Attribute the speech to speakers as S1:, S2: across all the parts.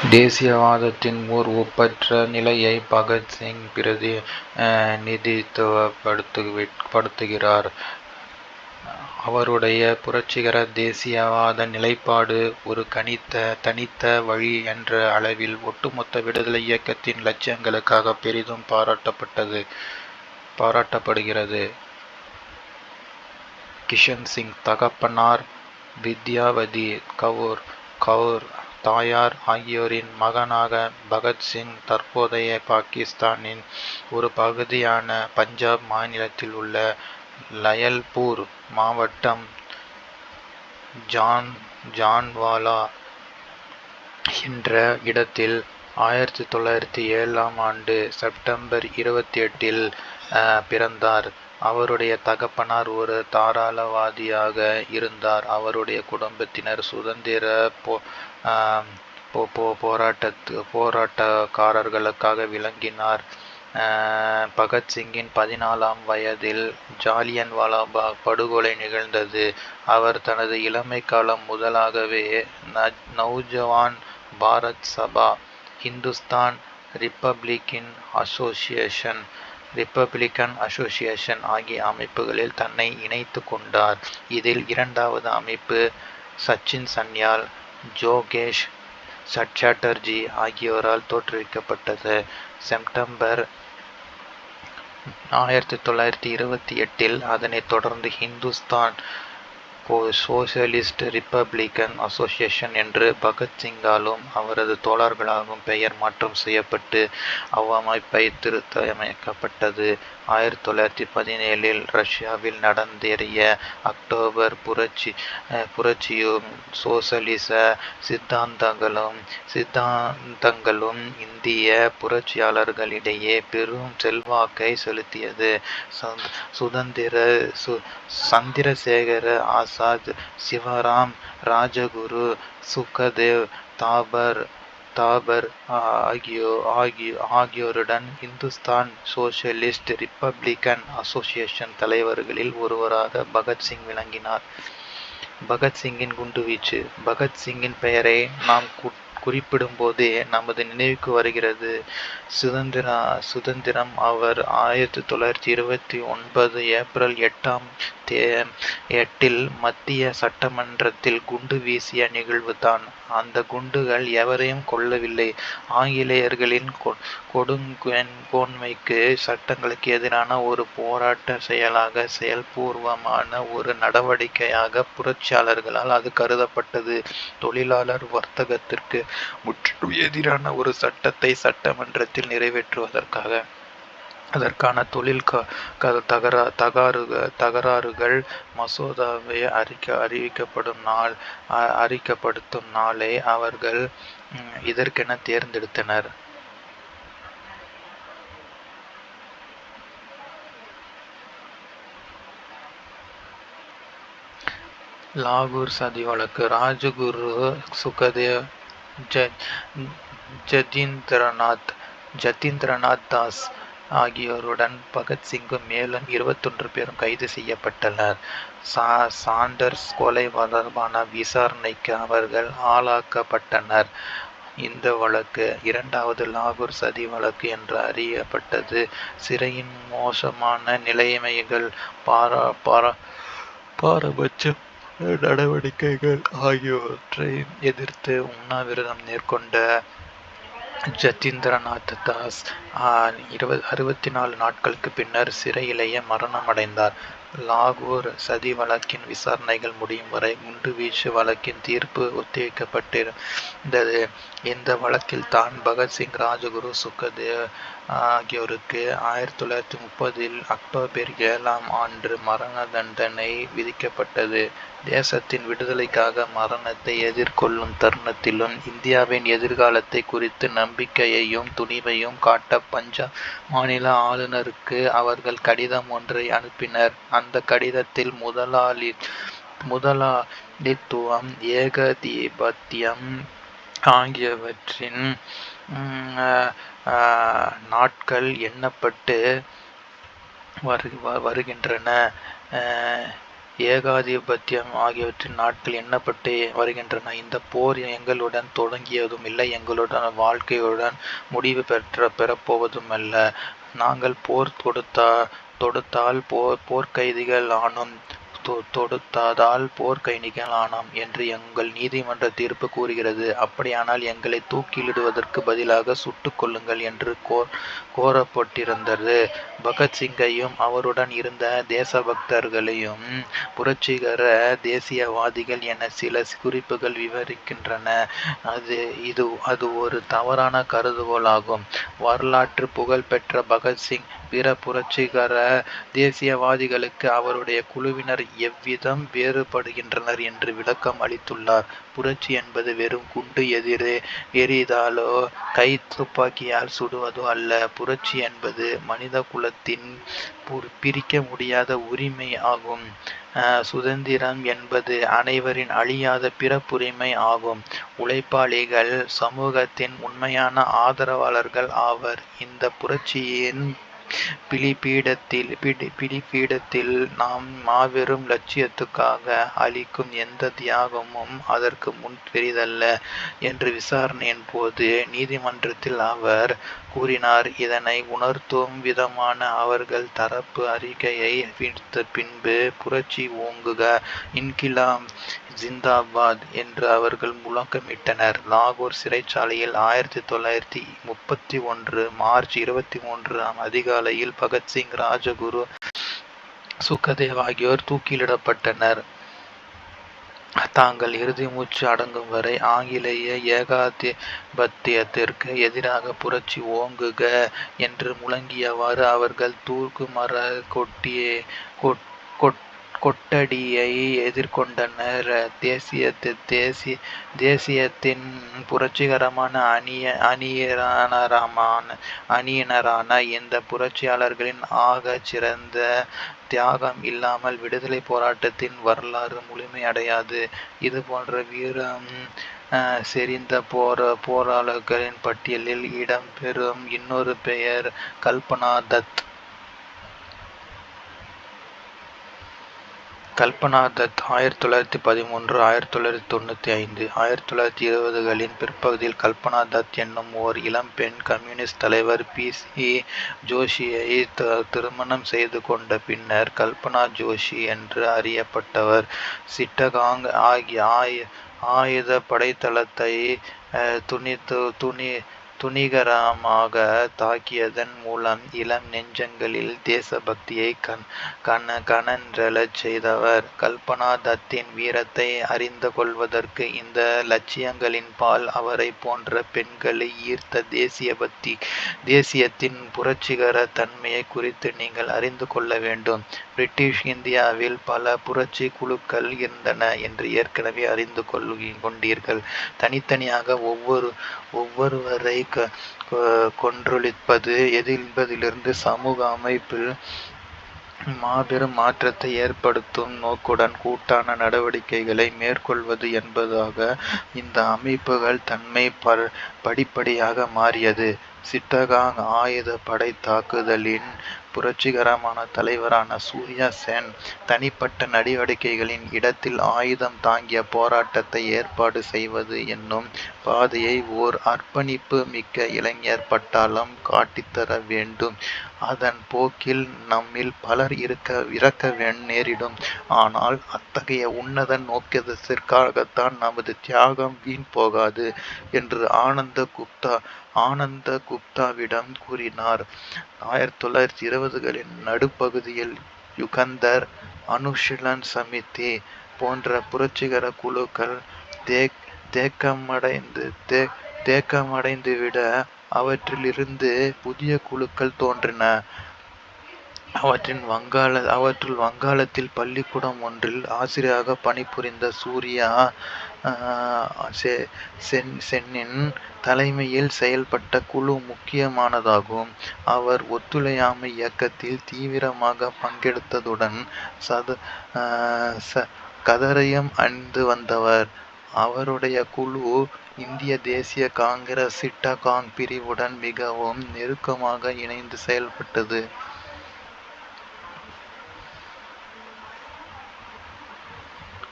S1: தேசியவாதத்தின் ஒப்பற்ற நிலையை பகத்சிங் பிரதிநிதித்துவப்படுத்துகிறார். அவருடைய புரட்சிகர தேசியவாத நிலைப்பாடு ஒரு தனித்த வழி என்ற அளவில் ஒட்டுமொத்த விடுதலை இயக்கத்தின் இலட்சியங்களுக்காக பெரிதும் பாராட்டப்படுகிறது. கிஷன் சிங் தகப்பனார் வித்யாவதி கவுர் தாயார் ஆகியோரின் மகனாக பகத்சிங் தற்போதைய பாகிஸ்தானின் ஒரு பகுதியான பஞ்சாப் மாநிலத்தில் உள்ள லயல்பூர் மாவட்டம் ஜான்வாலா என்ற இடத்தில் 1907 செப்டம்பர் 28 பிறந்தார். அவருடைய தகப்பனார் ஒரு தாராளவாதியாக இருந்தார். அவருடைய குடும்பத்தினர் சுதந்திர போராட்டக்காரர்களாக விளங்கினார். பகத்சிங்கின் 14ஆம் வயதில் ஜாலியன்வாலாபாக் படுகொலை நிகழ்ந்தது. அவர் தனது இளமை காலம் முதலாகவே நௌஜவான் பாரத் சபா, இந்துஸ்தான் ரிப்பப்ளிகன் அசோசியேஷன் ஆகிய அமைப்புகளில் தன்னை இணைத்து கொண்டார். இதில் இரண்டாவது அமைப்பு சச்சின் சன்யால், ஜோகேஷ் சட்டர்ஜி ஆகியோரால் தோற்றுவிக்கப்பட்டது. செப்டம்பர் 1928 அதனைத் தொடர்ந்து இந்துஸ்தான் சோசியலிஸ்ட் ரிப்பப்ளிகன் அசோசியேஷன் என்று பகத்சிங்காலும் அவரது தோழர்களாலும் பெயர் மாற்றம் செய்யப்பட்டு அவ்வமைப்பை திருத்தமைக்கப்பட்டது. 1917 ரஷ்யாவில் நடந்தேறிய அக்டோபர் புரட்சியும் சோசலிச சித்தாந்தங்களும் இந்திய புரட்சியாளர்களிடையே பெரும் செல்வாக்கை செலுத்தியது. சந்திரசேகர ஆசாத், சிவராம் ராஜகுரு, சுகதேவ், தாபர் ஆகியோருடன் இந்துஸ்தான் சோசியலிஸ்ட் ரிப்பப்ளிகன் அசோசியேஷன் தலைவர்களில் ஒருவராக பகத்சிங் விளங்கினார். பகத்சிங்கின் குண்டுவீச்சு. பகத்சிங்கின் பெயரை நாம் குறிப்பிடும் போதே நமது நினைவுக்கு வருகிறது சுதந்திரம். அவர் 1929 ஏப்ரல் 8 மத்திய சட்டமன்றத்தில் குண்டு வீசிய நிகழ்வுதான். அந்த குண்டுகள் எவரையும் கொல்லவில்லை. ஆங்கிலேயர்களின் கொடுங்கோன்மைக்கு சட்டங்களுக்கு எதிரான ஒரு போராட்ட செயலாக, செயல்பூர்வமான ஒரு நடவடிக்கையாக புரட்சியாளர்களால் அது கருதப்பட்டது. தொழிலாளர் வர்க்கத்திற்கு முற்றிலும் எதிரான ஒரு சட்டத்தை சட்டமன்றத்தில் நிறைவேற்றுவதற்காக அதற்கான தொழில் தகராறுகள் மசோதாவை அறிக்கைப்படுத்தும் நாளை அவர்கள் இதற்கென தேர்ந்தெடுத்தனர். லாகூர் சதி வழக்கு. ராஜகுரு, சுகதேவ், ஜதீந்திரநாத் தாஸ் ஆகியோருடன் பகத்சிங்கும் மேலும் 21 பேரும் கைது செய்யப்பட்டனர். சாண்டர்ஸ் கொலை தொடர்பான விசாரணைக்கு அவர்கள் ஆளாக்கப்பட்டனர். இந்த வழக்கு இரண்டாவது லாகூர் சதி வழக்கு என்று அறியப்பட்டது. சிறையின் மோசமான நிலைமைகள், பாரபட்ச நடவடிக்கைகள் ஆகியவற்றை எதிர்த்து உண்ணாவிரதம் மேற்கொண்ட ஜதீந்திரநாத் தாஸ் 64 நாட்களுக்கு பின்னர் சிறையிலேயே மரணமடைந்தார். லாகூர் சதி வழக்கின் விசாரணைகள் முடியும் வரை குண்டுவீச்சு வழக்கின் தீர்ப்பு ஒத்திவைக்கப்பட்டிருந்தது. இந்த வழக்கில் தான் பகத்சிங், ராஜகுரு, சுகதேவ் ஆகியோருக்கு 1930 அக்டோபர் 7 மரண தண்டனை விதிக்கப்பட்டது. தேசத்தின் விடுதலைக்காக மரணத்தை எதிர்கொள்ளும் தருணத்திலும் இந்தியாவின் எதிர்காலத்தை குறித்து நம்பிக்கையையும் துணிவையும் காட்ட பஞ்சாப் மாநில ஆளுநருக்கு அவர்கள் கடிதம் ஒன்றை அனுப்பினர். அந்த கடிதத்தில் முதலாளித்துவம், ஏகாதிபத்தியம் ஆகியவற்றின் நாட்கள் எண்ணப்பட்டு வருகின்றன ஏகாதிபத்தியம் ஆகியவற்றின் நாட்கள் எண்ணப்பட்டு வருகின்றன. இந்த போர் எங்களுடன் தொடங்கியதும் இல்லை, எங்களுடன் வாழ்க்கையுடன் முடிவு பெறப்போவதுமல்ல. நாங்கள் போர் தொடுத்தால் போர்க்கைதிகள் ஆனோம், தொடுத்ததால் போர்க்கைதிகள் ஆனோம் என்று எங்கள் நீதிமன்ற தீர்ப்பு கூறுகிறது. அப்படியானால் எங்களை தூக்கிலிடுவதற்கு பதிலாக சுட்டுக் கொல்லுங்கள் என்று கோரப்பட்டிருந்தது. பகத்சிங்கையும் அவருடன் இருந்த தேசபக்தர்களையும் புரட்சிகர தேசியவாதிகள் என சில குறிப்புகள் விவரிக்கின்றன. அது ஒரு தவறான கருதுகோளாகும். வரலாற்று புகழ்பெற்ற பகத்சிங் பிற புரட்சிகர தேசியவாதிகளுக்கு அவருடைய குழுவினர் எவ்விதம் வேறுபடுகின்றனர் என்று விளக்கம் அளித்துள்ளார். புரட்சி என்பது வெறும் குண்டு எறிதலோ கை துப்பாக்கியால் சுடுவதோ அல்ல. புரட்சி என்பது மனித குலத்தின் பிரிக்க முடியாத உரிமை ஆகும். சுதந்திரம் என்பது அனைவரின் அழியாத பிறப்புரிமை ஆகும். உழைப்பாளிகள் சமூகத்தின் உண்மையான ஆதரவாளர்கள் ஆவர். இந்த புரட்சியின் பிடிப்பீடத்தில் நாம் மாபெரும் லட்சியத்துக்காக அளிக்கும் எந்த தியாகமும் அதற்கு முன் பெரிதல்ல என்று விசாரணையின் போது நீதிமன்றத்தில் அவர் கூறினார். இதனை உணர்த்தும் விதமான அவர்கள் தரப்பு அறிக்கையை பின்பு புரட்சி ஓங்குக, இன்கிலாப் ஜிந்தாபாத் என்று அவர்கள் முழக்கமிட்டனர். லாகூர் சிறைச்சாலையில் 1931 மார்ச் 23 அதிகாலையில் பகத்சிங், ராஜகுரு, சுகதேவ் ஆகியோர் தூக்கிலிடப்பட்டனர். தாங்கள் இறுதி மூச்சு அடங்கும் வரை ஆங்கிலேய ஏகாதிபத்தியத்திற்கு எதிராக புரட்சி ஓங்குக என்று முழங்கியவாறு அவர்கள் தூக்கு மர கொட்டடியை எதிர்கொண்டனர். தேசியத்தின் புரட்சிகரமான அணியினரான இந்த புரட்சியாளர்களின் ஆகச் சிறந்த தியாகம் இல்லாமல் விடுதலை போராட்டத்தின் வரலாறு முழுமையடையாது. இது போன்ற வீரம் செறிந்த போராளர்களின் பட்டியலில் இடம்பெறும் இன்னொரு பெயர் கல்பனா தத். கல்பனா தத் 1913 1995 1920களின் பிற்பகுதியில் கல்பனா தத் என்னும் ஓர் இளம்பெண் கம்யூனிஸ்ட் தலைவர் பி.சி. ஜோஷியை திருமணம் செய்து கொண்ட பின்னர் கல்பனா ஜோஷி என்று அறியப்பட்டவர். சிட்டகாங் ஆயுத படைத்தளத்தை துணிகரமாக தாக்கியதன் மூலம் இளம் நெஞ்சங்களில் தேசபக்தியை கனன்றெழச் செய்தவர். கல்பனா தத்தின் வீரத்தை அறிந்து கொள்வதற்கு இந்த லட்சியங்களின்பால் அவரை போன்ற பெண்களை ஈர்த்த தேசியத்தின் புரட்சிகர தன்மையை குறித்து நீங்கள் அறிந்து கொள்ள வேண்டும். பிரிட்டிஷ் இந்தியாவில் பல புரட்சி குழுக்கள் இருந்தன என்று ஏற்கனவே அறிந்து கொண்டீர்கள். தனித்தனியாக ஒவ்வொருவரை கொன்றொழிப்பது என்பதிலிருந்து சமூக அமைப்பில் மாபெரும் மாற்றத்தை ஏற்படுத்தும் நோக்குடன் கூட்டான நடவடிக்கைகளை மேற்கொள்வது என்பதாக இந்த அமைப்புகள் தன்மை படிப்படியாக மாறியது. சிட்டகாங் ஆயுத படை தாக்குதலின் புரட்சிகரமான தலைவரான சூர்யா சென் தனிப்பட்ட நடவடிக்கைகளின் இடத்தில் ஆயுதம் தாங்கிய போராட்டத்தை ஏற்பாடு செய்வது என்னும் பாதையை ஓர் அர்ப்பணிப்பு மிக்க இளைஞர் பட்டாளம் காட்டித்தர வேண்டும். அதன் போக்கில் நம்மில் பலர் இறக்க நேரிடும். ஆனால் அத்தகைய உன்னத நோக்கத்திற்காகத்தான் நமது தியாகம் வீண் போகாது என்று ஆனந்த குப்தாவிடம் கூறினார். 1920களின் நடுப்பகுதியில் யுகந்தர், அனுஷீலன் சமிதி போன்ற புரட்சிகர குழுக்கள் தேக்கமடைந்துவிட அவற்றிலிருந்து புதிய குழுக்கள் தோன்றின. அவற்றுள் வங்காளத்தில் பள்ளிக்கூடம் ஒன்றில் ஆசிரியராக பணிபுரிந்த சூர்யா சென்னின் தலைமையில் செயல்பட்ட குழு முக்கியமானதாகும். அவர் ஒத்துழையாமை இயக்கத்தில் தீவிரமாக பங்கெடுத்ததுடன் கதரையும் அணிந்து வந்தவர். அவருடைய குழு இந்திய தேசிய காங்கிரஸ் சிட்டகாங் பிரிவுடன் மிகவும் நெருக்கமாக இணைந்து செயல்பட்டது.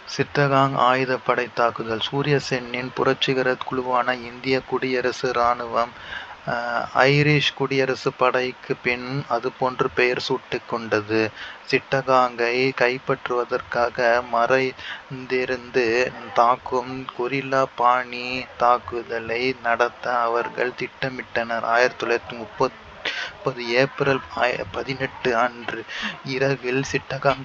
S1: சிட்டகாங் ஆயுதப்படை தாக்குதல். சூர்யா சென்னின் புரட்சிகர குழுவான இந்திய குடியரசு இராணுவம் ஐரிஷ் குடியரசுப் படைக்கு பின் அதுபோன்று பெயர் சூட்டிக் கொண்டது. சிட்டகாங்கை கைப்பற்றுவதற்காக மறைந்திருந்து தாக்கும் கொரில்லா பாணி தாக்குதலை நடத்த அவர்கள் திட்டமிட்டனர். 1930 ஏப்ரல் 18 அன்று இரவில் சிட்டகாங்